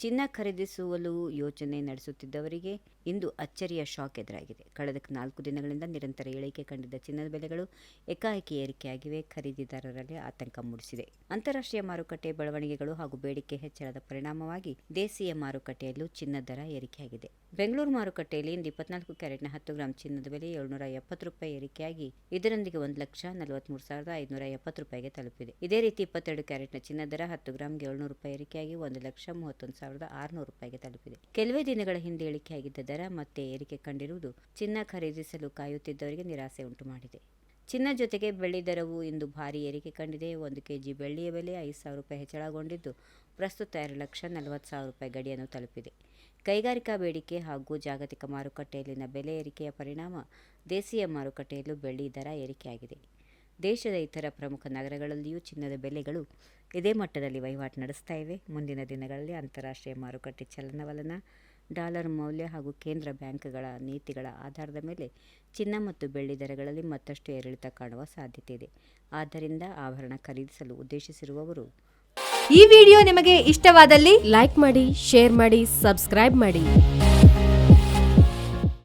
ಚಿನ್ನ ಖರೀದಿಸಲು ಯೋಚನೆ ನಡೆಸುತ್ತಿದ್ದವರಿಗೆ ಇಂದು ಅಚ್ಚರಿಯ ಶಾಕ್ ಎದುರಾಗಿದೆ. ಕಳೆದ 4 ದಿನಗಳಿಂದ ನಿರಂತರ ಇಳಿಕೆ ಕಂಡಿದ್ದ ಚಿನ್ನದ ಬೆಲೆಗಳು ಏಕಾಏಕಿ ಏರಿಕೆಯಾಗಿವೆ. ಖರೀದಿದಾರರಲ್ಲಿ ಆತಂಕ ಮೂಡಿಸಿದೆ. ಅಂತಾರಾಷ್ಟ್ರೀಯ ಮಾರುಕಟ್ಟೆ ಬೆಳವಣಿಗೆಗಳು ಹಾಗೂ ಬೇಡಿಕೆ ಹೆಚ್ಚಳದ ಪರಿಣಾಮವಾಗಿ ದೇಶೀಯ ಮಾರುಕಟ್ಟೆಯಲ್ಲೂ ಚಿನ್ನದ ದರ ಏರಿಕೆಯಾಗಿದೆ. ಬೆಂಗಳೂರು ಮಾರುಕಟ್ಟೆಯಲ್ಲಿ ಇಂದು 24 ಕ್ಯಾರೆಟ್ನ 10 ಗ್ರಾಂ ಚಿನ್ನದ ಬೆಲೆ ₹770 ಏರಿಕೆಯಾಗಿ ಇದರೊಂದಿಗೆ ₹1,43,570ಗೆ ತಲುಪಿದೆ. ಇದೇ ರೀತಿ 22 ಕ್ಯಾರೆಟ್ನ ಚಿನ್ನದ ದರ 10 ಗ್ರಾಂಗೆ ₹700 ಏರಿಕೆಯಾಗಿ ₹1,31,600ಗೆ ತಲುಪಿದೆ. ಕೆಲವೇ ದಿನಗಳ ಹಿಂದೆ ಇಳಿಕೆಯಾಗಿದ್ದ ದರ ಮತ್ತೆ ಏರಿಕೆ ಕಂಡಿರುವುದು ಚಿನ್ನ ಖರೀದಿಸಲು ಕಾಯುತ್ತಿದ್ದವರಿಗೆ ನಿರಾಸೆ ಉಂಟು ಮಾಡಿದೆ. ಚಿನ್ನ ಜೊತೆಗೆ ಬೆಳ್ಳಿ ದರವೂ ಇಂದು ಭಾರೀ ಏರಿಕೆ ಕಂಡಿದೆ. 1 ಕೆಜಿ ಬೆಳ್ಳಿಯ ಬೆಲೆ ₹5,000 ಹೆಚ್ಚಳಗೊಂಡಿದ್ದು ಪ್ರಸ್ತುತ ₹2,40,000 ಗಡಿಯನ್ನು ತಲುಪಿದೆ. ಕೈಗಾರಿಕಾ ಬೇಡಿಕೆ ಹಾಗೂ ಜಾಗತಿಕ ಮಾರುಕಟ್ಟೆಯಲ್ಲಿನ ಬೆಲೆ ಏರಿಕೆಯ ಪರಿಣಾಮ ದೇಶೀಯ ಮಾರುಕಟ್ಟೆಯಲ್ಲೂ ಬೆಳ್ಳಿ ದರ ಏರಿಕೆಯಾಗಿದೆ. ದೇಶದ ಇತರ ಪ್ರಮುಖ ನಗರಗಳಲ್ಲಿಯೂ ಚಿನ್ನದ ಬೆಲೆಗಳು ಇದೇ ಮಟ್ಟದಲ್ಲಿ ವಹಿವಾಟು ನಡೆಸ್ತಾ ಇವೆ. ಮುಂದಿನ ದಿನಗಳಲ್ಲಿ ಅಂತಾರಾಷ್ಟ್ರೀಯ ಮಾರುಕಟ್ಟೆ ಚಲನವಲನ, ಡಾಲರ್ ಮೌಲ್ಯ ಹಾಗೂ ಕೇಂದ್ರ ಬ್ಯಾಂಕ್ಗಳ ನೀತಿಗಳ ಆಧಾರದ ಮೇಲೆ ಚಿನ್ನ ಮತ್ತು ಬೆಳ್ಳಿ ದರಗಳಲ್ಲಿ ಮತ್ತಷ್ಟು ಏರಿಳಿತ ಕಾಣುವ ಸಾಧ್ಯತೆ ಇದೆ. ಆದ್ದರಿಂದ ಆಭರಣ ಖರೀದಿಸಲು ಉದ್ದೇಶಿಸಿರುವವರು ಈ ವಿಡಿಯೋ ನಿಮಗೆ ಇಷ್ಟವಾದಲ್ಲಿ ಲೈಕ್ ಮಾಡಿ, ಶೇರ್ ಮಾಡಿ, ಸಬ್ಸ್ಕ್ರೈಬ್ ಮಾಡಿ.